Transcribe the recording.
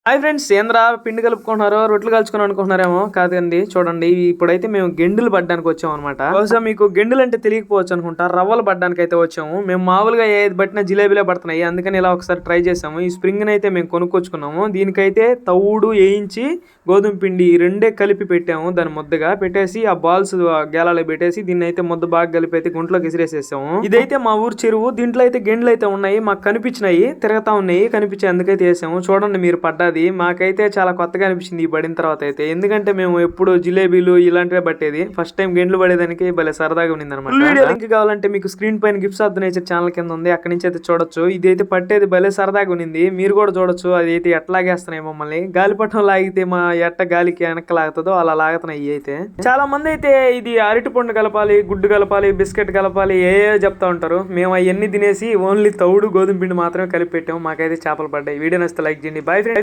Hi friends, ఏంద్రా పిండి కలుపుకుంటున్నారు, రొట్టెలు కాల్చుకుని అనుకుంటున్నారేమో. కాదండి, చూడండి ఇప్పుడైతే మేము గెండులు పడ్డానికి వచ్చాము అనమాట. బహుశా మీకు గెండులు అంటే తెలియకపోవచ్చు అనుకుంటా. రవ్వలు పడ్డానికి అయితే వచ్చాము. మేము మామూలుగా ఏది పట్టినా జిలేబీలే పడుతున్నాయి, అందుకని ఇలా ఒకసారి ట్రై చేసాము. ఈ స్ప్రింగ్ అయితే మేము కొనుక్కొచ్చుకున్నాము. దీనికైతే తవుడు వేయించి గోధుమ పిండి ఈ రెండే కలిపి పెట్టాము. దాన్ని ముద్దగా పెట్టేసి ఆ బాల్స్ గేలాలు పెట్టేసి దీన్ని అయితే ముద్ద బాగా కలిపి అయితే గుంట్లోకి విసిరేసేసాము. ఇదైతే మా ఊరు చెరువు. దీంట్లో అయితే గెండ్లు అయితే ఉన్నాయి, మాకు కనిపించినాయి, తిరగతా ఉన్నాయి, కనిపించే అందుకైతే వేసాము. చూడండి మీరు పడ్డది. మాకైతే చాలా కొత్తగా అనిపించింది ఈ పడిన తర్వాత అయితే. ఎందుకంటే మేము ఎప్పుడు జిలేబీలు ఇలాంటివే పట్టేది, ఫస్ట్ టైం గెండ్లు పడేదానికి భలే సరదాగా ఉంది అనమాట. వీడియో లింక్ కావాలంటే మీకు స్క్రీన్ పైన gifts of the nature channel కింద ఉంది, అక్కడి నుంచి అయితే చూడొచ్చు. ఇది అయితే పట్టేది భలే సరదాగా ఉంది, మీరు కూడా చూడొచ్చు. అది అయితే ఎట్లాగేస్తున్నాయి మమ్మల్ని. గాలిపటం లాగితే మా ఎట్ట గాలికి వెనక్కి లాగుతుందో అలా లాగుతున్నాయి అయితే. చాలా మంది అయితే ఇది అరటి పండు కలపాలి, గుడ్డు కలపాలి, బిస్కెట్ కలపాలి, ఏ చెప్తా ఉంటారు. మేము అవన్నీ తినేసి ఓన్లీ తౌడు గోధుమ పిండి మాత్రమే కలిపి పెట్టాము. మాకైతే చేపలు పడ్డాయి. వీడియో నచ్చితే లైక్ చేయండి. Bye friends.